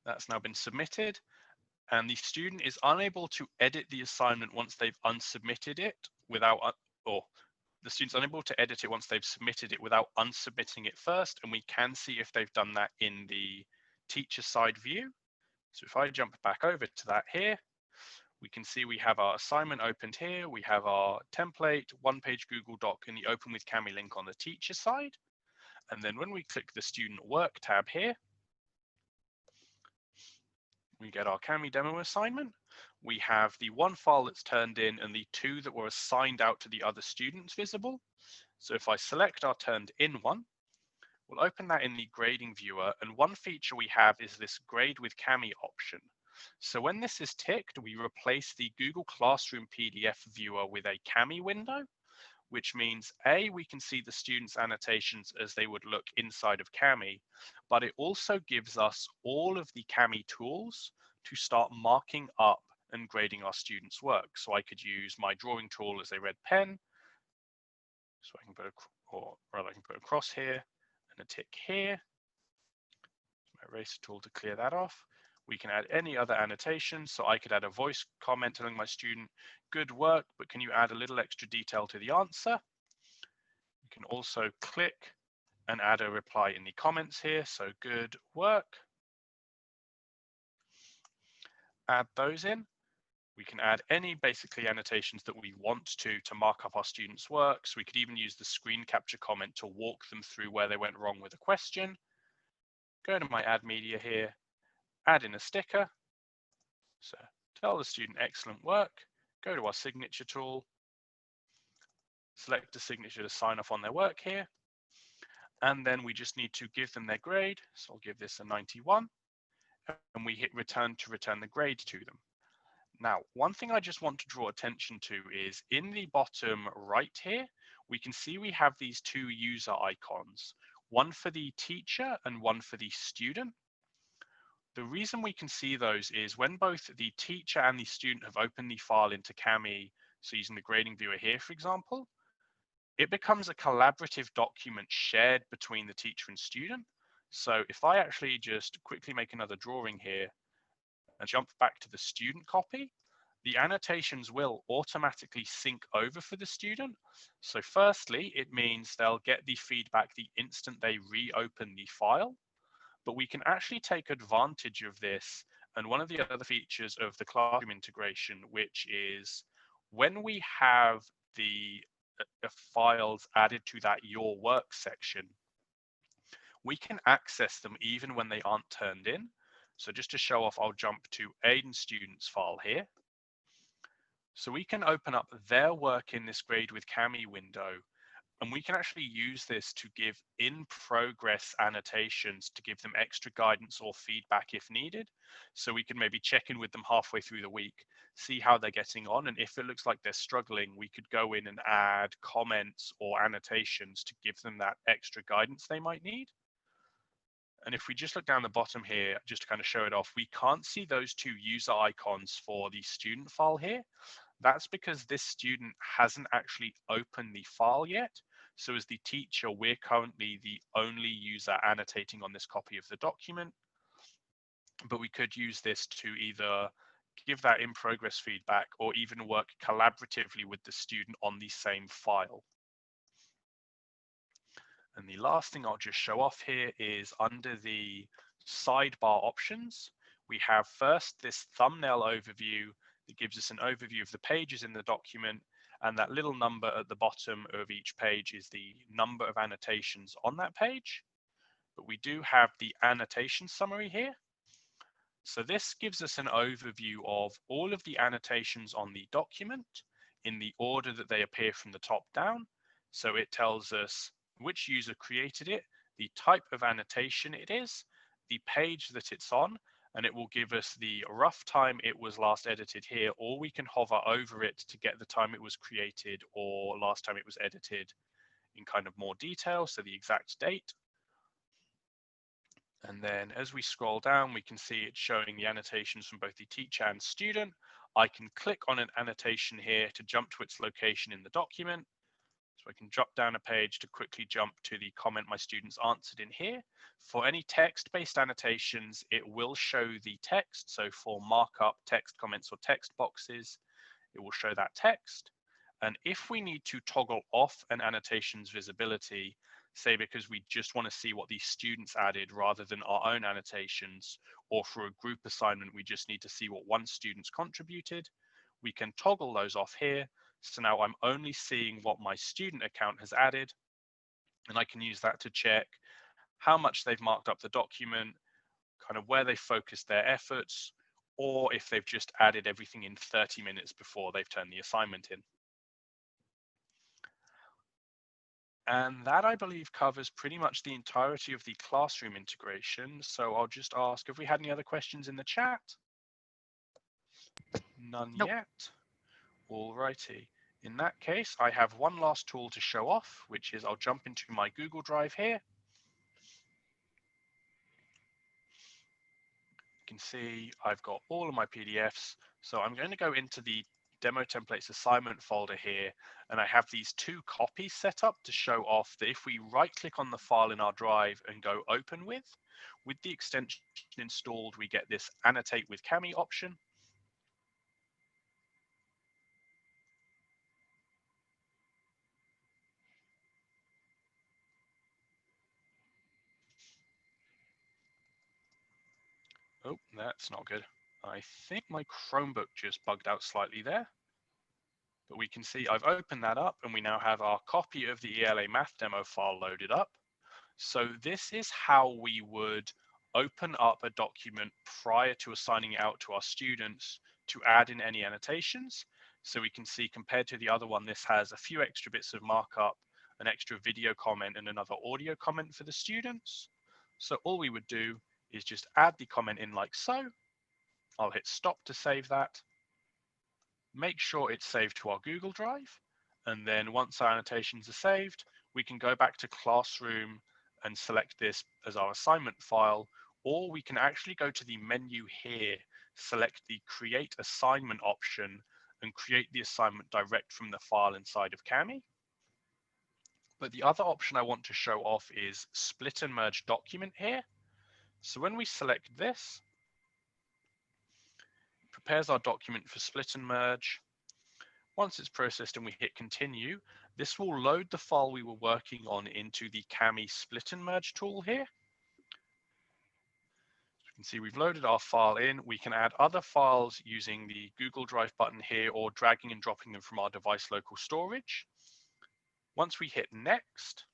That's now been submitted, and the student is unable to edit the assignment once they've unsubmitted it without, or the student's unable to edit it once they've submitted it without unsubmitting it first, and we can see if they've done that in the teacher side view. So if I jump back over to that here, we can see we have our assignment opened here. We have our template, one-page Google Doc, and the Open with Kami link on the teacher side. And then when we click the Student Work tab here, we get our Kami demo assignment. We have the one file that's turned in and the two that were assigned out to the other students visible. So if I select our turned in one, we'll open that in the grading viewer. And one feature we have is this grade with Kami option. So when this is ticked, we replace the Google Classroom PDF viewer with a Kami window, which means A, we can see the students' annotations as they would look inside of Kami, but it also gives us all of the Kami tools to start marking up and grading our students' work. So I could use my drawing tool as a red pen. So I can put a cross here and a tick here. My eraser tool to clear that off. We can add any other annotations. So I could add a voice comment telling my student, good work, but can you add a little extra detail to the answer? You can also click and add a reply in the comments here. So good work. Add those in. We can add any basically annotations that we want to mark up our students' work. So we could even use the screen capture comment to walk them through where they went wrong with a question. Go to my add media here, add in a sticker. So tell the student excellent work, go to our signature tool, select a signature to sign off on their work here. And then we just need to give them their grade. So I'll give this a 91 and we hit return to return the grade to them. Now, one thing I just want to draw attention to is in the bottom right here, we can see we have these two user icons, one for the teacher and one for the student. The reason we can see those is when both the teacher and the student have opened the file into Kami, so using the grading viewer here, for example, it becomes a collaborative document shared between the teacher and student. So if I actually just quickly make another drawing here and jump back to the student copy, the annotations will automatically sync over for the student. So firstly, it means they'll get the feedback the instant they reopen the file, but we can actually take advantage of this. And one of the other features of the classroom integration, which is when we have the files added to that Your Work section, we can access them even when they aren't turned in. So just to show off, I'll jump to Aiden student's file here. So we can open up their work in this Grade with Kami window, and we can actually use this to give in-progress annotations to give them extra guidance or feedback if needed. So we can maybe check in with them halfway through the week, see how they're getting on, and if it looks like they're struggling, we could go in and add comments or annotations to give them that extra guidance they might need. And if we just look down the bottom here, just to kind of show it off, we can't see those two user icons for the student file here. That's because this student hasn't actually opened the file yet. So as the teacher, we're currently the only user annotating on this copy of the document, but we could use this to either give that in progress feedback or even work collaboratively with the student on the same file. And the last thing I'll just show off here is under the sidebar options, we have first this thumbnail overview that gives us an overview of the pages in the document, and that little number at the bottom of each page is the number of annotations on that page. But we do have the annotation summary here. So this gives us an overview of all of the annotations on the document in the order that they appear from the top down. So it tells us which user created it, the type of annotation it is, the page that it's on, and it will give us the rough time it was last edited here, or we can hover over it to get the time it was created or last time it was edited in kind of more detail, so the exact date. And then as we scroll down, we can see it's showing the annotations from both the teacher and student. I can click on an annotation here to jump to its location in the document. So I can drop down a page to quickly jump to the comment my students answered in here. For any text-based annotations, it will show the text. So for markup, text comments, or text boxes, it will show that text. And if we need to toggle off an annotation's visibility, say because we just want to see what the students added rather than our own annotations, or for a group assignment, we just need to see what one student's contributed, we can toggle those off here. So now I'm only seeing what my student account has added, and I can use that to check how much they've marked up the document, kind of where they focused their efforts, or if they've just added everything in 30 minutes before they've turned the assignment in. And that, I believe, covers pretty much the entirety of the classroom integration. So I'll just ask, have we had any other questions in the chat? None
Nope.
yet. All righty. In that case, I have one last tool to show off, which is I'll jump into my Google Drive here. You can see I've got all of my PDFs. So I'm going to go into the demo templates assignment folder here, and I have these two copies set up to show off that if we right click on the file in our drive and go open with the extension installed, we get this annotate with Kami option. Oh, that's not good. I think my Chromebook just bugged out slightly there. But we can see I've opened that up, and we now have our copy of the ELA math demo file loaded up. So this is how we would open up a document prior to assigning it out to our students to add in any annotations. So we can see compared to the other one, this has a few extra bits of markup, an extra video comment, and another audio comment for the students. So all we would do is just add the comment in like so. I'll hit stop to save that. Make sure it's saved to our Google Drive. And then once our annotations are saved, we can go back to Classroom and select this as our assignment file, or we can actually go to the menu here, select the Create Assignment option, and create the assignment direct from the file inside of Kami. But the other option I want to show off is Split and Merge Document here. So when we select this, it prepares our document for split and merge. Once it's processed and we hit continue, this will load the file we were working on into the Kami split and merge tool here. You can see we've loaded our file in. We can add other files using the Google Drive button here, or dragging and dropping them from our device local storage. Once we hit next,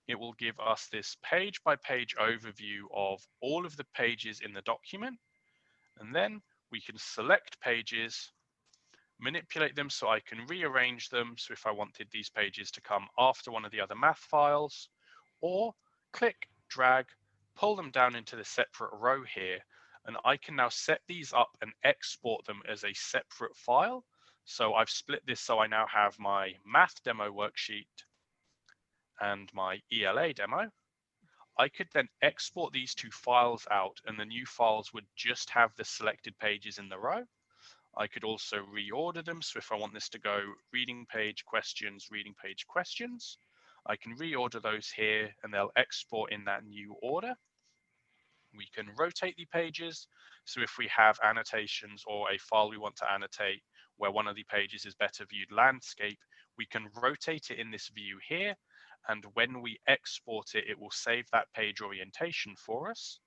it will give us this page by page overview of all of the pages in the document. And then we can select pages, manipulate them so I can rearrange them. So if I wanted these pages to come after one of the other math files, or click, drag, pull them down into the separate row here, and I can now set these up and export them as a separate file. So I've split this so I now have my math demo worksheet and my ELA demo. I could then export these two files out, and the new files would just have the selected pages in the row. I could also reorder them. So if I want this to go reading page questions, I can reorder those here and they'll export in that new order. We can rotate the pages. So if we have annotations or a file we want to annotate where one of the pages is better viewed landscape, we can rotate it in this view here. And when we export it, it will save that page orientation for us.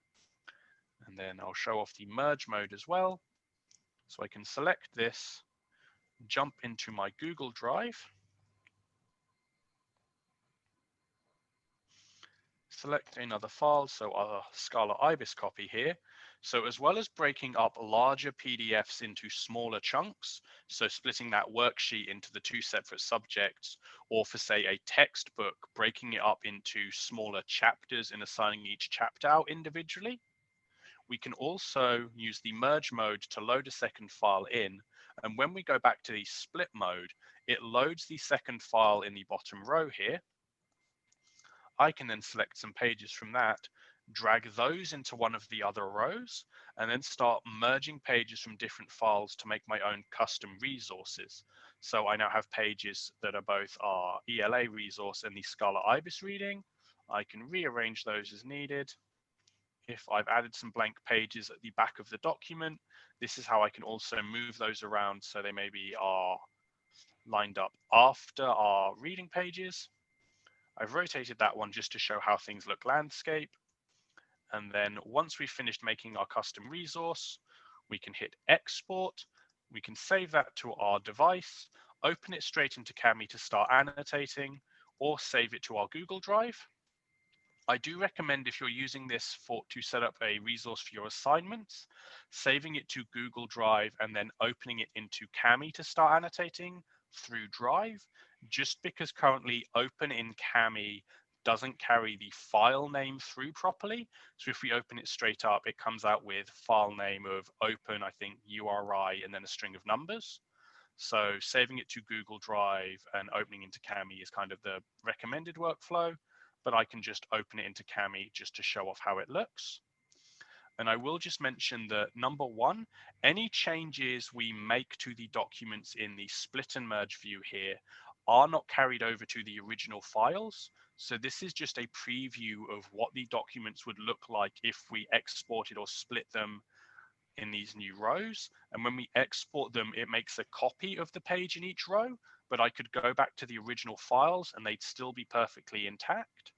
And then I'll show off the merge mode as well. So I can select this, jump into my Google Drive, select another file, so our Scala IBIS copy here. So as well as breaking up larger PDFs into smaller chunks, so splitting that worksheet into the two separate subjects, or for say a textbook, breaking it up into smaller chapters and assigning each chapter out individually, we can also use the merge mode to load a second file in. And when we go back to the split mode, it loads the second file in the bottom row here. I can then select some pages from that, drag those into one of the other rows, and then start merging pages from different files to make my own custom resources. So I now have pages that are both our ELA resource and the Scala IBIS reading. I can rearrange those as needed. If I've added some blank pages at the back of the document, this is how I can also move those around so they maybe are lined up after our reading pages. I've rotated that one just to show how things look landscape. And then once we've finished making our custom resource, we can hit export. We can save that to our device, open it straight into Kami to start annotating, or save it to our Google Drive. I do recommend if you're using this to set up a resource for your assignments, saving it to Google Drive and then opening it into Kami to start annotating through Drive, just because currently Open in Kami doesn't carry the file name through properly. So if we open it straight up, it comes out with file name of open, I think URI, and then a string of numbers. So saving it to Google Drive and opening into Kami is kind of the recommended workflow, but I can just open it into Kami just to show off how it looks. And I will just mention that number one, any changes we make to the documents in the split and merge view here are not carried over to the original files. So this is just a preview of what the documents would look like if we exported or split them in these new rows. And when we export them, it makes a copy of the page in each row, but I could go back to the original files and they'd still be perfectly intact.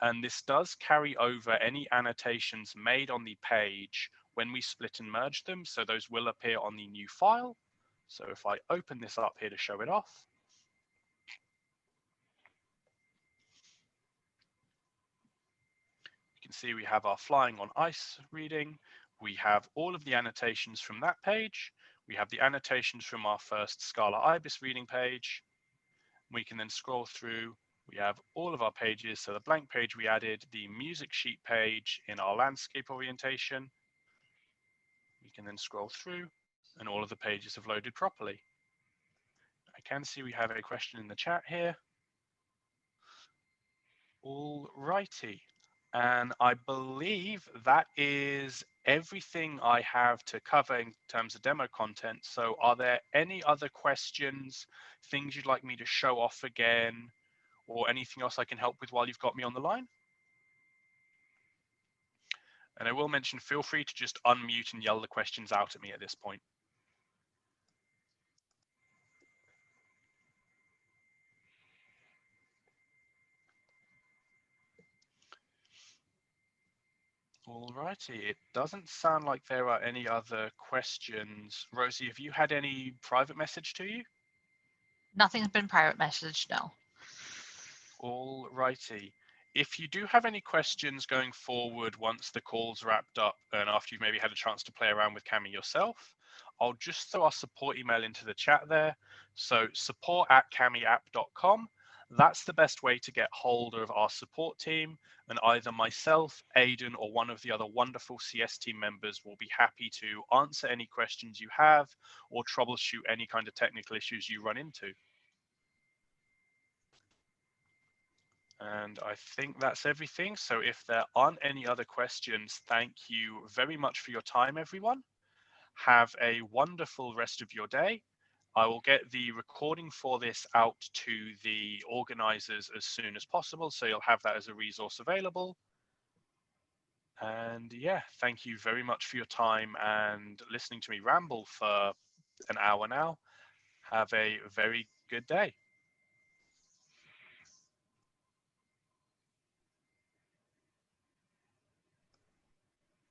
And this does carry over any annotations made on the page when we split and merge them. So those will appear on the new file. So if I open this up here to show it off, you can see we have our flying on ice reading. We have all of the annotations from that page. We have the annotations from our first Scala IBIS reading page. We can then scroll through. We have all of our pages. So the blank page we added, the music sheet page in our landscape orientation. We can then scroll through and all of the pages have loaded properly. I can see we have a question in the chat here. All righty. And I believe that is everything I have to cover in terms of demo content. So are there any other questions, things you'd like me to show off again, or anything else I can help with while you've got me on the line? And I will mention, feel free to just unmute and yell the questions out at me at this point. All righty, it doesn't sound like there are any other questions. Rosie, have you had any private message to you?
Nothing's been private message, no.
All righty. If you do have any questions going forward once the call's wrapped up and after you've maybe had a chance to play around with Kami yourself, I'll just throw our support email into the chat there. So support@kamiapp.com. That's the best way to get hold of our support team, and either myself, Aidan, or one of the other wonderful CS team members will be happy to answer any questions you have or troubleshoot any kind of technical issues you run into. And I think that's everything. So if there aren't any other questions, thank you very much for your time, everyone. Have a wonderful rest of your day. I will get the recording for this out to the organizers as soon as possible, so you'll have that as a resource available. And yeah, thank you very much for your time and listening to me ramble for an hour now. Have a very good day.